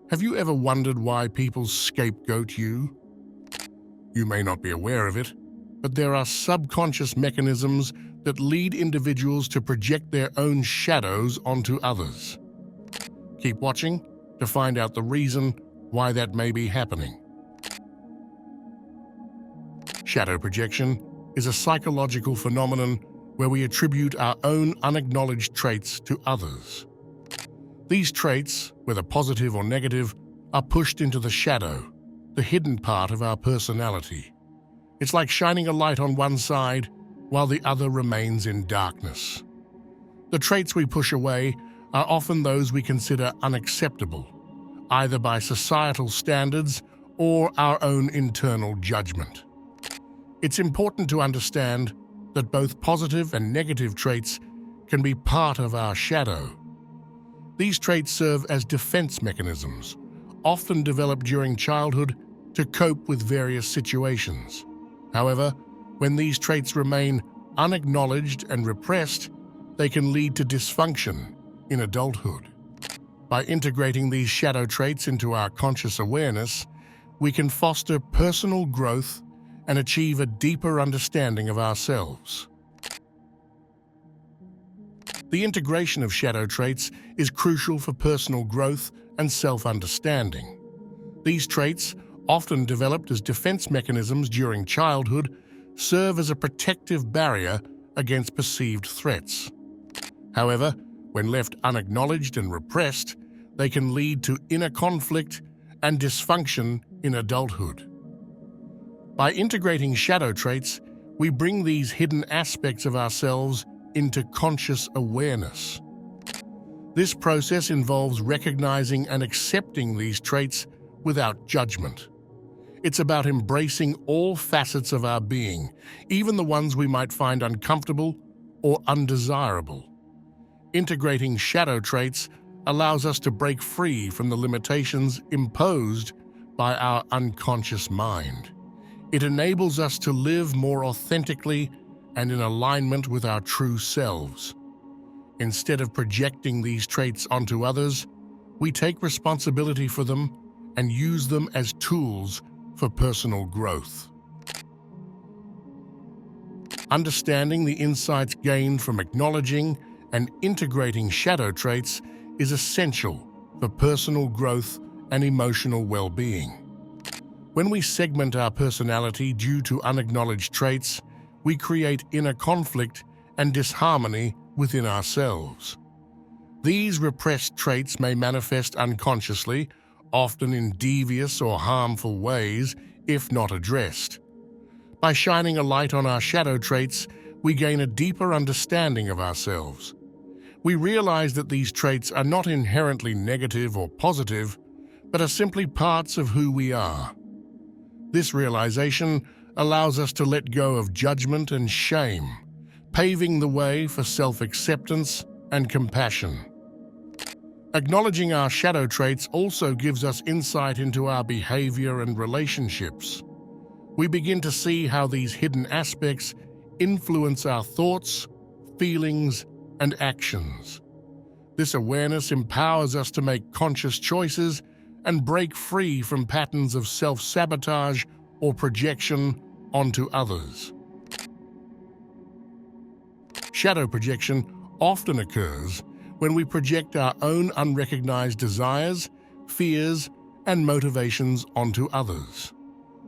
Have you ever wondered why people scapegoat you? You may not be aware of it, but there are subconscious mechanisms that lead individuals to project their own shadows onto others. Keep watching to find out the reason why that may be happening. Shadow projection is a psychological phenomenon where we attribute our own unacknowledged traits to others. These traits, whether positive or negative, are pushed into the shadow, the hidden part of our personality. It's like shining a light on one side while the other remains in darkness. The traits we push away are often those we consider unacceptable, either by societal standards or our own internal judgment. It's important to understand that both positive and negative traits can be part of our shadow. These traits serve as defense mechanisms, often developed during childhood to cope with various situations. However, when these traits remain unacknowledged and repressed, they can lead to dysfunction in adulthood. By integrating these shadow traits into our conscious awareness, we can foster personal growth and achieve a deeper understanding of ourselves. The integration of shadow traits is crucial for personal growth and self-understanding. These traits, often developed as defense mechanisms during childhood, serve as a protective barrier against perceived threats. However, when left unacknowledged and repressed, they can lead to inner conflict and dysfunction in adulthood. By integrating shadow traits, we bring these hidden aspects of ourselves into conscious awareness. This process involves recognizing and accepting these traits without judgment. It's about embracing all facets of our being, even the ones we might find uncomfortable or undesirable. Integrating shadow traits allows us to break free from the limitations imposed by our unconscious mind. It enables us to live more authentically and in alignment with our true selves. Instead of projecting these traits onto others, we take responsibility for them and use them as tools for personal growth. Understanding the insights gained from acknowledging and integrating shadow traits is essential for personal growth and emotional well-being. When we segment our personality due to unacknowledged traits, we create inner conflict and disharmony within ourselves. These repressed traits may manifest unconsciously, often in devious or harmful ways, if not addressed. By shining a light on our shadow traits, we gain a deeper understanding of ourselves. We realize that these traits are not inherently negative or positive, but are simply parts of who we are. This realization allows us to let go of judgment and shame, paving the way for self-acceptance and compassion. Acknowledging our shadow traits also gives us insight into our behavior and relationships. We begin to see how these hidden aspects influence our thoughts, feelings, and actions. This awareness empowers us to make conscious choices and break free from patterns of self-sabotage or projection onto others. Shadow projection often occurs when we project our own unrecognized desires, fears, and motivations onto others.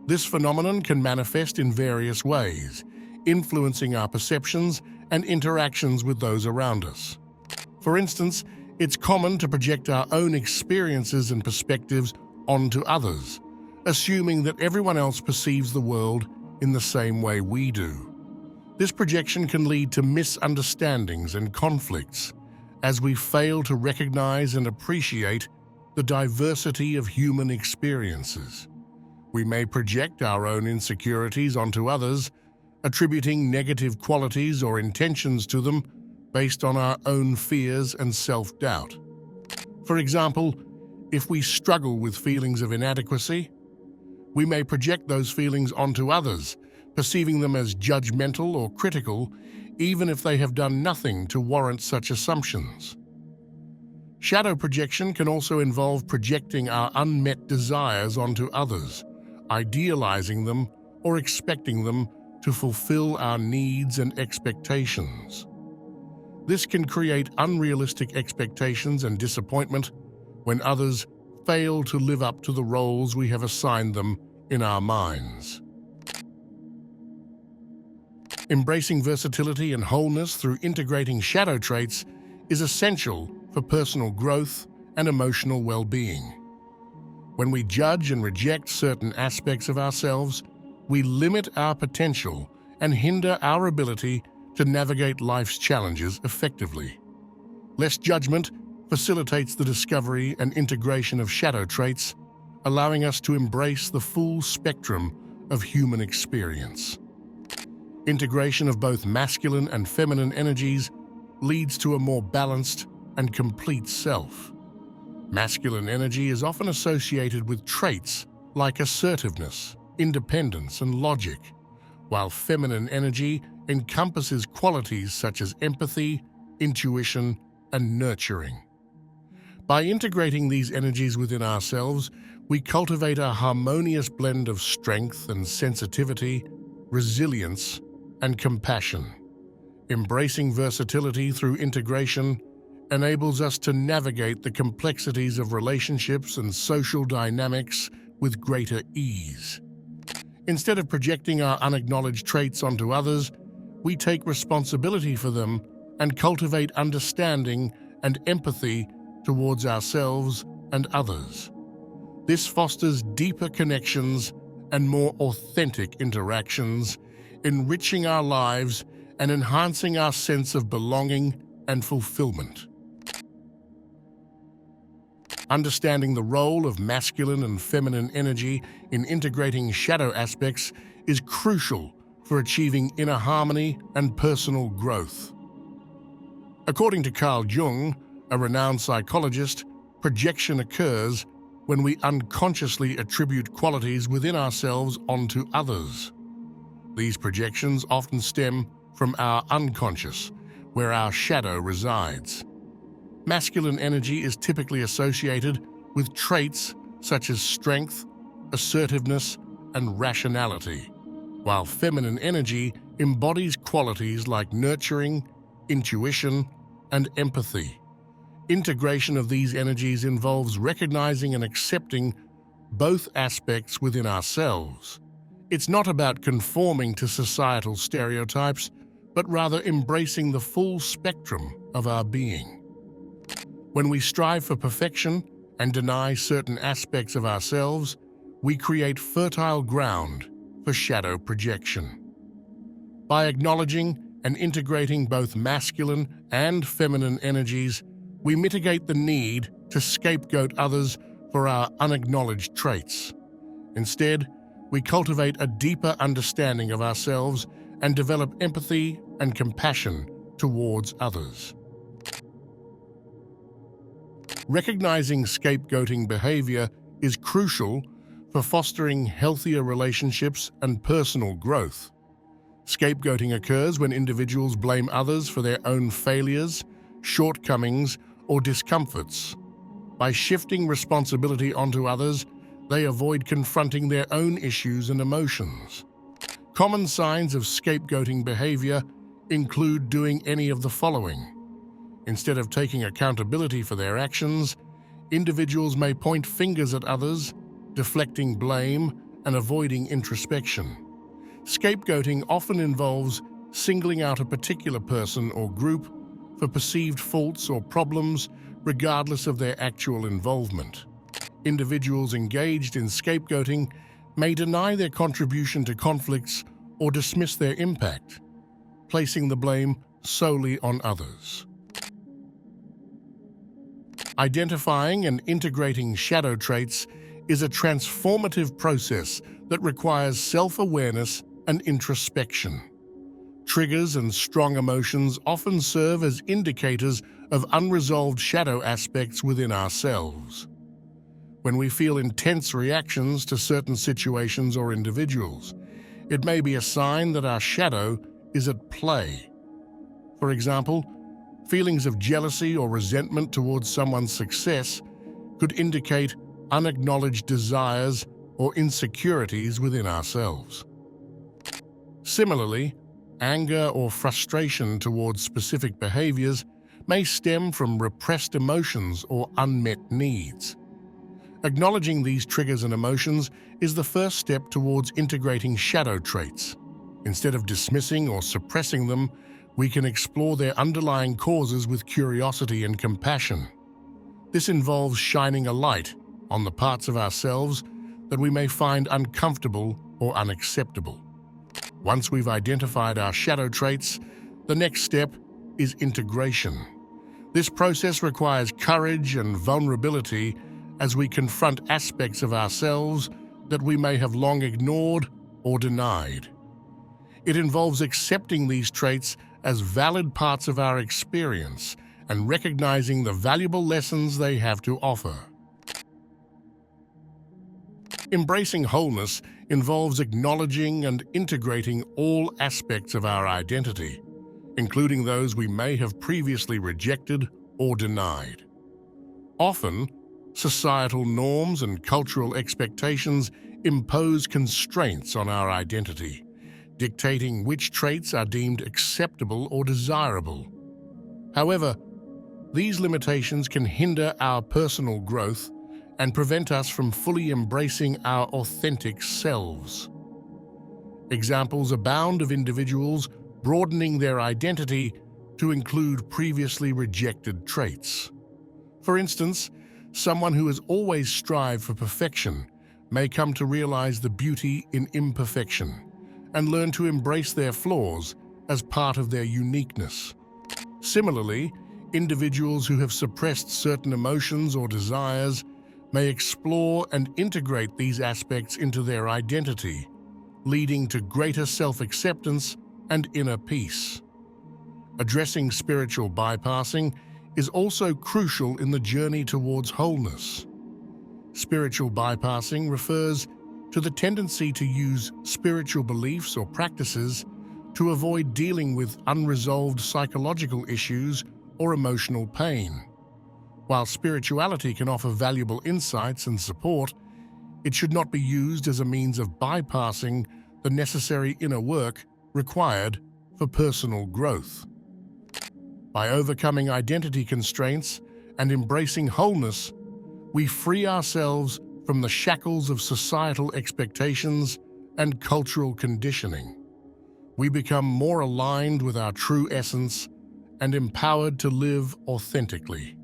This phenomenon can manifest in various ways, influencing our perceptions and interactions with those around us. For instance, it's common to project our own experiences and perspectives onto others, assuming that everyone else perceives the world in the same way we do. This projection can lead to misunderstandings and conflicts, as we fail to recognize and appreciate the diversity of human experiences. We may project our own insecurities onto others, attributing negative qualities or intentions to them based on our own fears and self-doubt. For example, if we struggle with feelings of inadequacy, we may project those feelings onto others, perceiving them as judgmental or critical, even if they have done nothing to warrant such assumptions. Shadow projection can also involve projecting our unmet desires onto others, idealizing them or expecting them to fulfill our needs and expectations. This can create unrealistic expectations and disappointment when others fail to live up to the roles we have assigned them in our minds. Embracing versatility and wholeness through integrating shadow traits is essential for personal growth and emotional well-being. When we judge and reject certain aspects of ourselves, we limit our potential and hinder our ability to navigate life's challenges effectively. Less judgment facilitates the discovery and integration of shadow traits, allowing us to embrace the full spectrum of human experience. Integration of both masculine and feminine energies leads to a more balanced and complete self. Masculine energy is often associated with traits like assertiveness, independence, and logic, while feminine energy encompasses qualities such as empathy, intuition, and nurturing. By integrating these energies within ourselves, we cultivate a harmonious blend of strength and sensitivity, resilience, and compassion. Embracing versatility through integration enables us to navigate the complexities of relationships and social dynamics with greater ease. Instead of projecting our unacknowledged traits onto others, we take responsibility for them and cultivate understanding and empathy towards ourselves and others. This fosters deeper connections and more authentic interactions, enriching our lives and enhancing our sense of belonging and fulfillment. Understanding the role of masculine and feminine energy in integrating shadow aspects is crucial for achieving inner harmony and personal growth. According to Carl Jung, a renowned psychologist, projection occurs when we unconsciously attribute qualities within ourselves onto others. These projections often stem from our unconscious, where our shadow resides. Masculine energy is typically associated with traits such as strength, assertiveness, and rationality, while feminine energy embodies qualities like nurturing, intuition, and empathy. Integration of these energies involves recognizing and accepting both aspects within ourselves. It's not about conforming to societal stereotypes, but rather embracing the full spectrum of our being. When we strive for perfection and deny certain aspects of ourselves, we create fertile ground for shadow projection. By acknowledging and integrating both masculine and feminine energies, we mitigate the need to scapegoat others for our unacknowledged traits. Instead, we cultivate a deeper understanding of ourselves and develop empathy and compassion towards others. Recognizing scapegoating behavior is crucial for fostering healthier relationships and personal growth. Scapegoating occurs when individuals blame others for their own failures, shortcomings, or discomforts. By shifting responsibility onto others, they avoid confronting their own issues and emotions. Common signs of scapegoating behavior include doing any of the following. Instead of taking accountability for their actions, individuals may point fingers at others, deflecting blame and avoiding introspection. Scapegoating often involves singling out a particular person or group for perceived faults or problems, regardless of their actual involvement. Individuals engaged in scapegoating may deny their contribution to conflicts or dismiss their impact, placing the blame solely on others. Identifying and integrating shadow traits is a transformative process that requires self-awareness and introspection. Triggers and strong emotions often serve as indicators of unresolved shadow aspects within ourselves. When we feel intense reactions to certain situations or individuals, it may be a sign that our shadow is at play. For example, Feelings of jealousy or resentment towards someone's success could indicate unacknowledged desires or insecurities within ourselves. Similarly, anger or frustration towards specific behaviors may stem from repressed emotions or unmet needs. Acknowledging these triggers and emotions is the first step towards integrating shadow traits. Instead of dismissing or suppressing them, we can explore their underlying causes with curiosity and compassion. This involves shining a light on the parts of ourselves that we may find uncomfortable or unacceptable. Once we've identified our shadow traits, the next step is integration. This process requires courage and vulnerability as we confront aspects of ourselves that we may have long ignored or denied. It involves accepting these traits as valid parts of our experience and recognizing the valuable lessons they have to offer. Embracing wholeness involves acknowledging and integrating all aspects of our identity, including those we may have previously rejected or denied. Often, societal norms and cultural expectations impose constraints on our identity, dictating which traits are deemed acceptable or desirable. However, these limitations can hinder our personal growth and prevent us from fully embracing our authentic selves. Examples abound of individuals broadening their identity to include previously rejected traits. For instance, someone who has always strived for perfection may come to realize the beauty in imperfection and learn to embrace their flaws as part of their uniqueness. Similarly, individuals who have suppressed certain emotions or desires may explore and integrate these aspects into their identity, leading to greater self-acceptance and inner peace. Addressing spiritual bypassing is also crucial in the journey towards wholeness. Spiritual bypassing refers to the tendency to use spiritual beliefs or practices to avoid dealing with unresolved psychological issues or emotional pain. While spirituality can offer valuable insights and support, it should not be used as a means of bypassing the necessary inner work required for personal growth. By overcoming identity constraints and embracing wholeness, we free ourselves from the shackles of societal expectations and cultural conditioning. We become more aligned with our true essence and empowered to live authentically.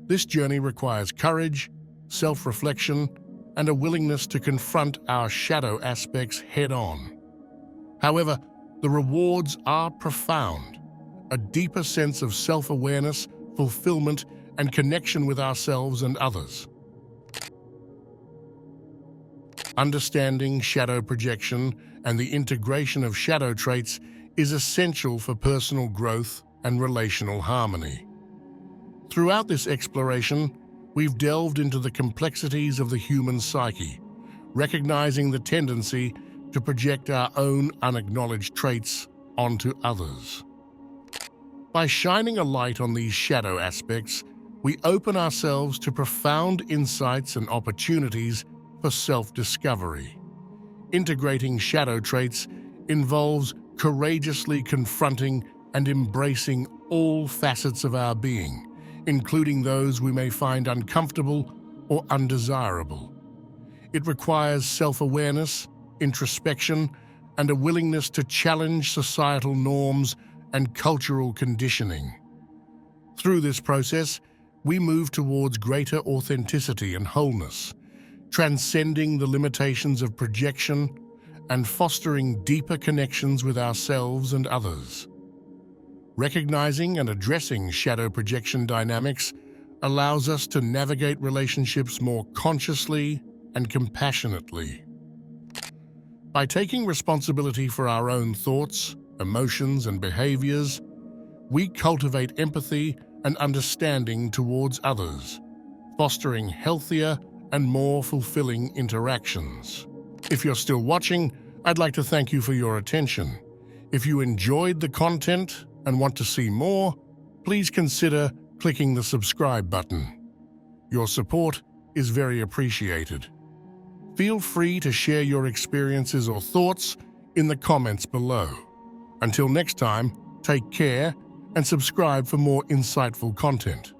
This journey requires courage, self-reflection, and a willingness to confront our shadow aspects head-on. However, the rewards are profound. A deeper sense of self-awareness, fulfillment, and connection with ourselves and others. Understanding shadow projection and the integration of shadow traits is essential for personal growth and relational harmony. Throughout this exploration, we've delved into the complexities of the human psyche, recognizing the tendency to project our own unacknowledged traits onto others. By shining a light on these shadow aspects, we open ourselves to profound insights and opportunities for self-discovery. Integrating shadow traits involves courageously confronting and embracing all facets of our being, including those we may find uncomfortable or undesirable. It requires self-awareness, introspection, and a willingness to challenge societal norms and cultural conditioning. Through this process, we move towards greater authenticity and wholeness, transcending the limitations of projection and fostering deeper connections with ourselves and others. Recognizing and addressing shadow projection dynamics allows us to navigate relationships more consciously and compassionately. By taking responsibility for our own thoughts, emotions, and behaviors, we cultivate empathy and understanding towards others, fostering healthier and more fulfilling interactions. If you're still watching, I'd like to thank you for your attention. If you enjoyed the content and want to see more, please consider clicking the subscribe button. Your support is very appreciated. Feel free to share your experiences or thoughts in the comments below. Until next time, take care and subscribe for more insightful content.